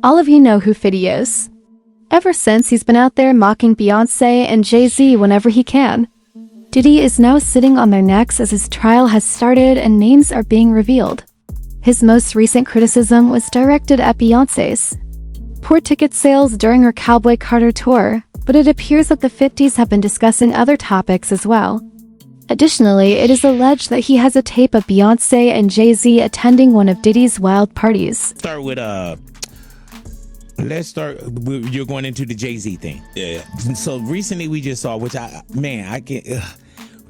All of you know who Diddy is. Ever since he's been out there mocking Beyoncé and Jay-Z whenever he can. Diddy is now sitting on their necks as his trial has started and names are being revealed. His most recent criticism was directed at Beyoncé's poor ticket sales during her Cowboy Carter tour, but it appears that the 50s have been discussing other topics as well. Additionally, it is alleged that he has a tape of Beyoncé and Jay-Z attending one of Diddy's wild parties. Start with let's start. You're going into the Jay-Z thing. Yeah. So recently we just saw, which I can't.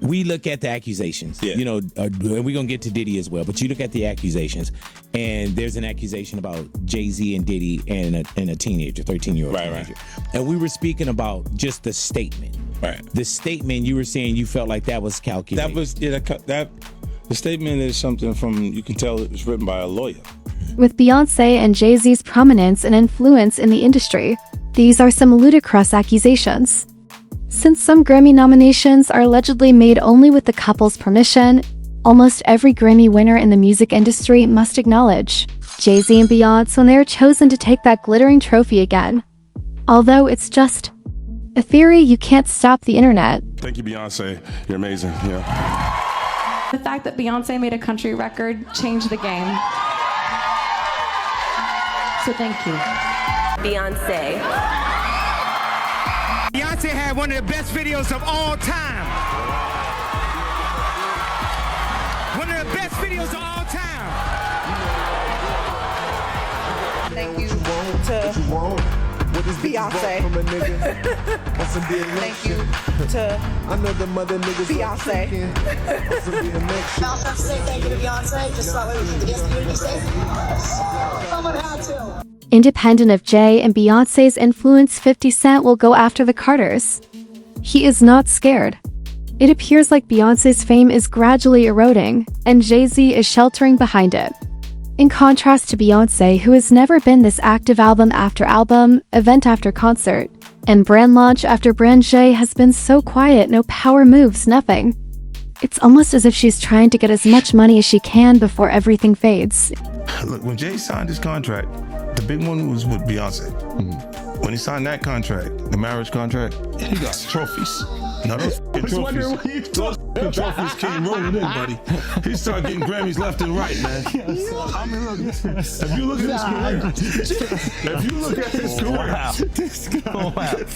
We look at the accusations, Yeah. And we're gonna get to Diddy as well. But you look at the accusations, and there's an accusation about Jay-Z and Diddy and a teenager, 13-year-old teenager. And we were speaking about just the statement. Right. The statement, you were saying you felt like that was calculated. That was the statement is something from, you can tell it was written by a lawyer. With Beyoncé and Jay-Z's prominence and influence in the industry, these are some ludicrous accusations. Since some Grammy nominations are allegedly made only with the couple's permission, almost every Grammy winner in the music industry must acknowledge Jay-Z and Beyoncé when they are chosen to take that glittering trophy again. Although it's just a theory, you can't stop the internet. Thank you, Beyoncé. You're amazing. Yeah. The fact that Beyoncé made a country record changed the game. So thank you. Beyoncé. Beyoncé had one of the best videos of all time. One of the best videos of all time. Thank you to Beyoncé. Thank you to Beyoncé. I'll say thank you to Beyoncé, just so that way we keep the guest community safe. Someone had to. Independent of Jay and Beyoncé's influence, 50 Cent will go after the Carters. He is not scared. It appears like Beyoncé's fame is gradually eroding, and Jay-Z is sheltering behind it. In contrast to Beyoncé, who has never been this active album after album, event after concert, and brand launch after brand, Jay has been so quiet, no power moves, nothing. It's almost as if she's trying to get as much money as she can before everything fades. Look, when Jay signed his contract, the big one was with Beyonce. When he signed that contract, the marriage contract, he got trophies. Now those trophies, trophies came rolling in, buddy. He started getting Grammys left and right, man. If you look at his career,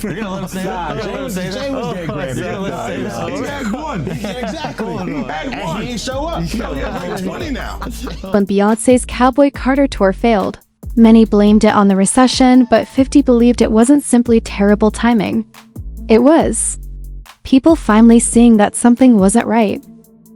You're gonna let him say that? Jay was getting Grammys. He had one. Exactly. He had one. And he ain't show up. He makes money now. When Beyoncé's Cowboy Carter tour failed, many blamed it on the recession, but 50 believed it wasn't simply terrible timing. It was people finally seeing that something wasn't right.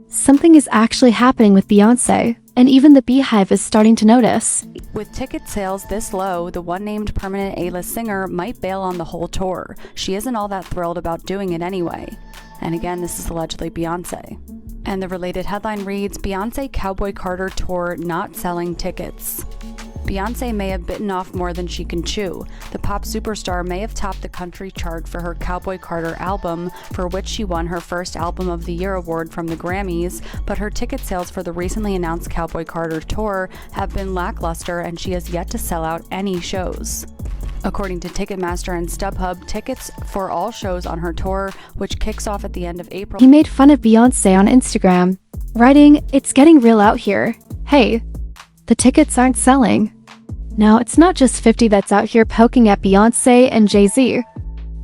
Something is actually happening with Beyoncé, and even the Beehive is starting to notice. With ticket sales this low, the one-named permanent A-list singer might bail on the whole tour. She isn't all that thrilled about doing it anyway. And again, this is allegedly Beyoncé. And the related headline reads, Beyoncé Cowboy Carter Tour not selling tickets. Beyoncé may have bitten off more than she can chew. The pop superstar may have topped the country chart for her Cowboy Carter album, for which she won her first Album of the Year award from the Grammys, but her ticket sales for the recently announced Cowboy Carter tour have been lackluster and she has yet to sell out any shows. According to Ticketmaster and StubHub, tickets for all shows on her tour, which kicks off at the end of April. He made fun of Beyoncé on Instagram, writing, "It's getting real out here. Hey, the tickets aren't selling." Now, it's not just 50 that's out here poking at Beyoncé and Jay-Z.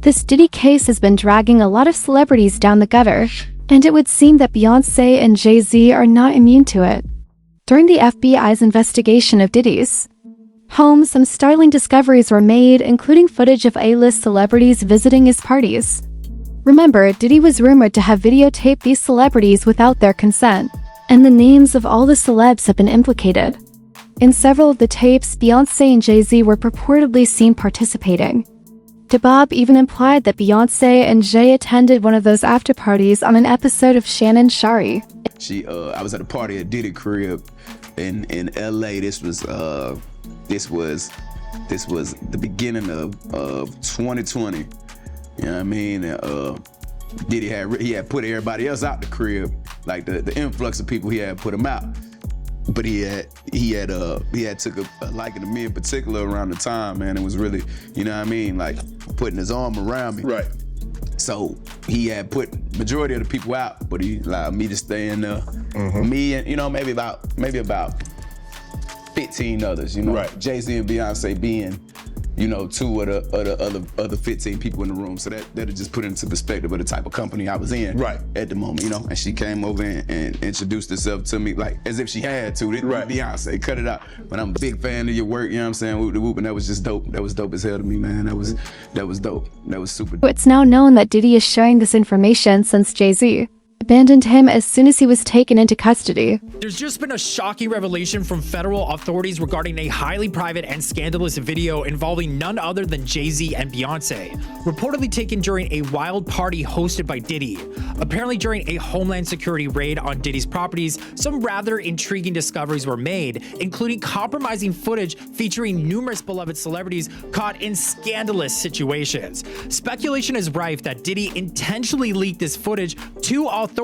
This Diddy case has been dragging a lot of celebrities down the gutter, and it would seem that Beyoncé and Jay-Z are not immune to it. During the FBI's investigation of Diddy's home, some startling discoveries were made, including footage of A-list celebrities visiting his parties. Remember, Diddy was rumored to have videotaped these celebrities without their consent, and the names of all the celebs have been implicated. In several of the tapes, Beyoncé and Jay-Z were purportedly seen participating. DeBob even implied that Beyoncé and Jay attended one of those after-parties on an episode of Shannon Shari. I was at a party at Diddy crib in LA. This was the beginning of 2020. You know what I mean? Diddy had put everybody else out the crib, like the influx of people he had put them out. but he had took a liking to me in particular around the time, man. It was really, you know what I mean, like putting his arm around me. Right. So he had put majority of the people out, but he allowed me to stay in there. Me and, you know, maybe about 15 others, you know. Right. Jay-Z and Beyonce being, you know, 2 of the other 15 people in the room. So that'll just put into perspective of the type of company I was in at the moment, you know. And she came over and introduced herself to me like as if she had to. Beyonce, cut it out. But I'm a big fan of your work, you know what I'm saying? Whoop the whoop, and that was just dope. That was dope as hell to me, man. That was dope. That was super dope. It's now known that Diddy is sharing this information since Jay-Z abandoned him as soon as he was taken into custody. There's just been a shocking revelation from federal authorities regarding a highly private and scandalous video involving none other than Jay-Z and Beyonce, reportedly taken during a wild party hosted by Diddy. Apparently during a Homeland Security raid on Diddy's properties, some rather intriguing discoveries were made, including compromising footage featuring numerous beloved celebrities caught in scandalous situations. Speculation is rife that Diddy intentionally leaked this footage to authorities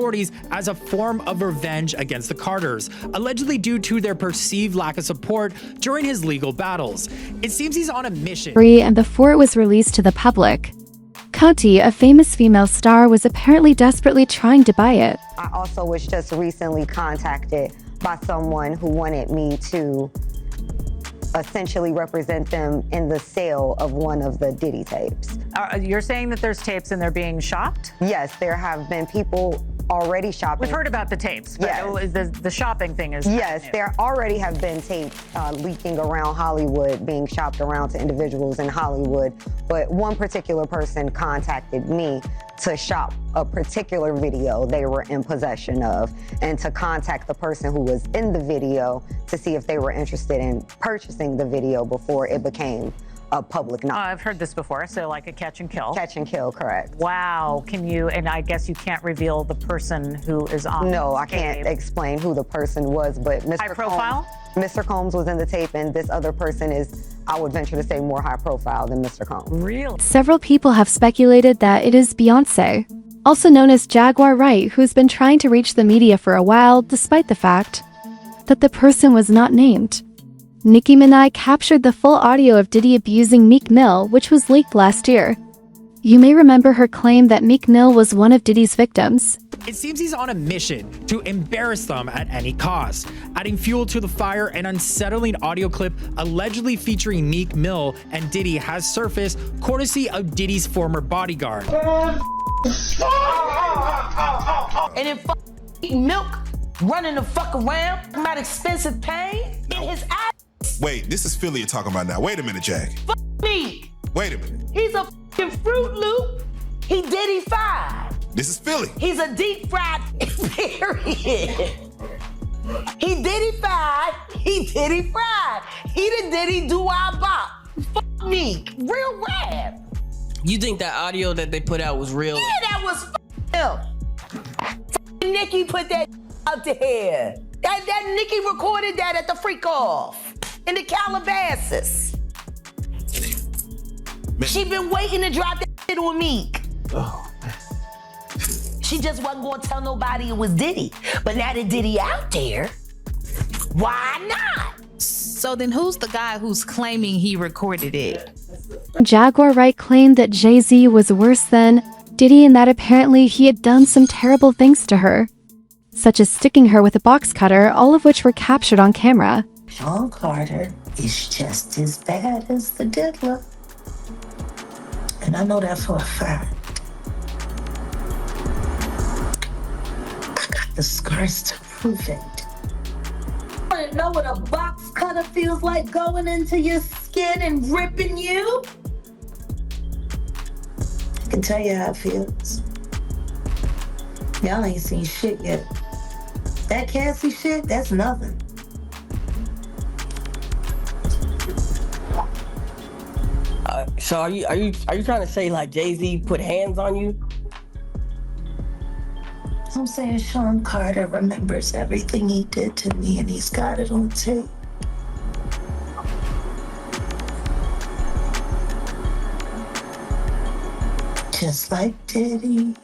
as a form of revenge against the Carters, allegedly due to their perceived lack of support during his legal battles. It seems he's on a mission. And before it was released to the public, Coty, a famous female star, was apparently desperately trying to buy it. I also was just recently contacted by someone who wanted me to essentially represent them in the sale of one of the Diddy tapes. You're saying that there's tapes and they're being shopped? Yes, there have been people already shopping. We've heard about the tapes, but yes. The shopping thing is yes, there already have been tapes leaking around Hollywood, being shopped around to individuals in Hollywood, but one particular person contacted me to shop a particular video they were in possession of and to contact the person who was in the video to see if they were interested in purchasing the video before it became a public knowledge. I've heard this before, so like a catch and kill. Catch and kill, correct. Wow, can you, and I guess you can't reveal the person who is on No, I can't explain who the person was, but Mr. High profile? Mr. Combs was in the tape, and this other person is, I would venture to say, more high profile than Mr. Combs. Really? Several people have speculated that it is Beyoncé, also known as Jaguar Wright, who's been trying to reach the media for a while, despite the fact that the person was not named. Nicki Minaj captured the full audio of Diddy abusing Meek Mill, which was leaked last year. You may remember her claim that Meek Mill was one of Diddy's victims. It seems he's on a mission to embarrass them at any cost. Adding fuel to the fire, an unsettling audio clip allegedly featuring Meek Mill and Diddy has surfaced, courtesy of Diddy's former bodyguard. And then Milk running the fuck around, about expensive pain in his ass. Wait, this is Philly you're talking about now. Wait a minute, Jack. Fuck me. Wait a minute. He's a fucking Fruit Loop. He Diddy-fied. This is Philly. He's a deep fried period. He Diddy-fied. He Diddy-fried. He the Diddy do-I-bop. Fuck me. Real rap. You think that audio that they put out was real? Yeah, that was him. Nicki put that out there. That Nicki recorded that at the freak off in the Calabasas. She been waiting to drop that shit on Meek. Oh. She just wasn't gonna tell nobody it was Diddy. But now that Diddy out there, why not? So then who's the guy who's claiming he recorded it? Jaguar Wright claimed that Jay-Z was worse than Diddy and that apparently he had done some terrible things to her, such as sticking her with a box cutter, all of which were captured on camera. Sean Carter is just as bad as the diddler. And I know that for a fact. I got the scars to prove it. You wanna know what a box cutter feels like going into your skin and ripping you? I can tell you how it feels. Y'all ain't seen shit yet. That Cassie shit, that's nothing. So are you trying to say like Jay-Z put hands on you? I'm saying Sean Carter remembers everything he did to me and he's got it on tape. Just like Diddy.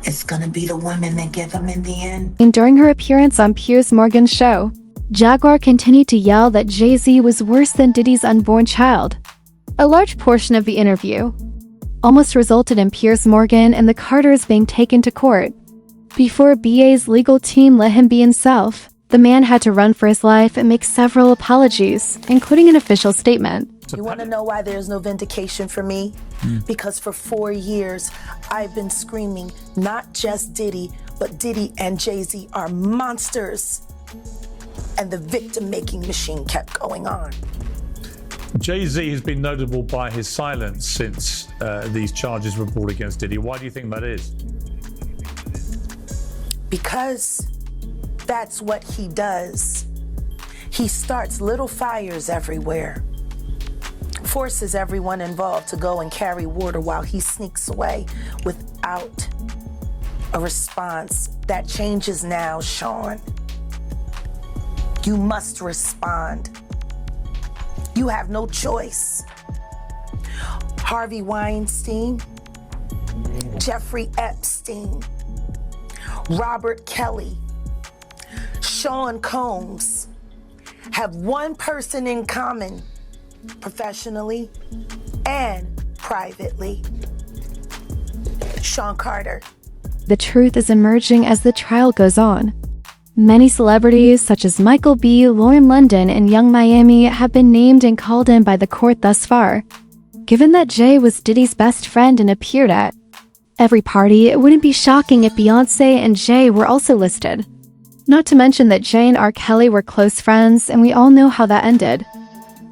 It's gonna be the women that get him in the end. And during her appearance on Piers Morgan's show, Jaguar continued to yell that Jay-Z was worse than Diddy's unborn child. A large portion of the interview almost resulted in Piers Morgan and the Carters being taken to court. Before BA's legal team let him be himself, the man had to run for his life and make several apologies, including an official statement. You want to know why there's no vindication for me? Because for 4 years, I've been screaming, not just Diddy, but Diddy and Jay-Z are monsters. And the victim-making machine kept going on. Jay-Z has been notable by his silence since these charges were brought against Diddy. Why do you think that is? Because that's what he does. He starts little fires everywhere, forces everyone involved to go and carry water while he sneaks away without a response. That changes now, Sean. You must respond. You have no choice. Harvey Weinstein, Jeffrey Epstein, Robert Kelly, Sean Combs have one person in common, professionally and privately. Sean Carter. The truth is emerging as the trial goes on. Many celebrities such as Michael B., Lauren London, and Young Miami have been named and called in by the court thus far. Given that Jay was Diddy's best friend and appeared at every party, it wouldn't be shocking if Beyoncé and Jay were also listed. Not to mention that Jay and R. Kelly were close friends, and we all know how that ended.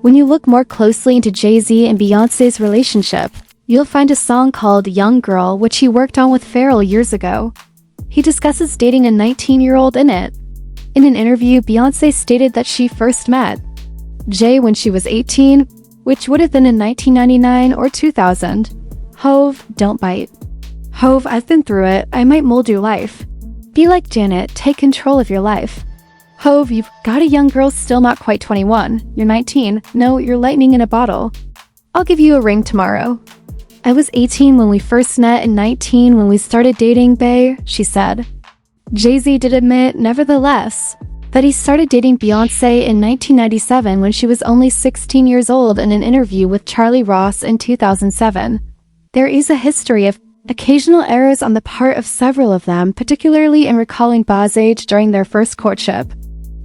When you look more closely into Jay-Z and Beyoncé's relationship, you'll find a song called Young Girl, which he worked on with Pharrell years ago. He discusses dating a 19-year-old in it. In an interview, Beyoncé stated that she first met Jay when she was 18, which would have been in 1999 or 2000. Hove, don't bite. Hove, I've been through it. I might mold your life. Be like Janet, take control of your life. Hove, you've got a young girl still not quite 21. You're 19. No, you're lightning in a bottle. I'll give you a ring tomorrow. I was 18 when we first met and 19 when we started dating, bae, she said. Jay-Z did admit, nevertheless, that he started dating Beyoncé in 1997 when she was only 16 years old in an interview with Charlie Ross in 2007. There is a history of occasional errors on the part of several of them, particularly in recalling Ba's age during their first courtship.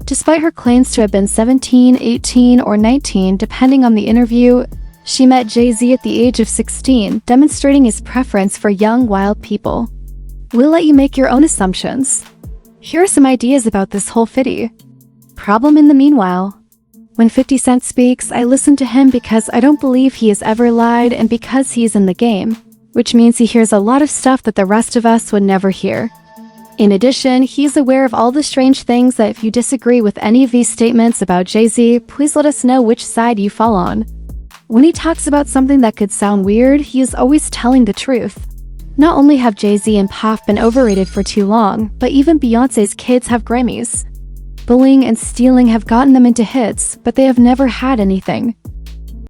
Despite her claims to have been 17, 18, or 19, depending on the interview, she met Jay-Z at the age of 16, demonstrating his preference for young, wild people. We'll let you make your own assumptions. Here are some ideas about this whole fitty. Problem in the meanwhile. When 50 Cent speaks, I listen to him because I don't believe he has ever lied and because he's in the game, which means he hears a lot of stuff that the rest of us would never hear. In addition, he's aware of all the strange things that if you disagree with any of these statements about Jay-Z, please let us know which side you fall on. When he talks about something that could sound weird, he is always telling the truth. Not only have Jay-Z and Puff been overrated for too long, but even Beyoncé's kids have Grammys. Bullying and stealing have gotten them into hits, but they have never had anything.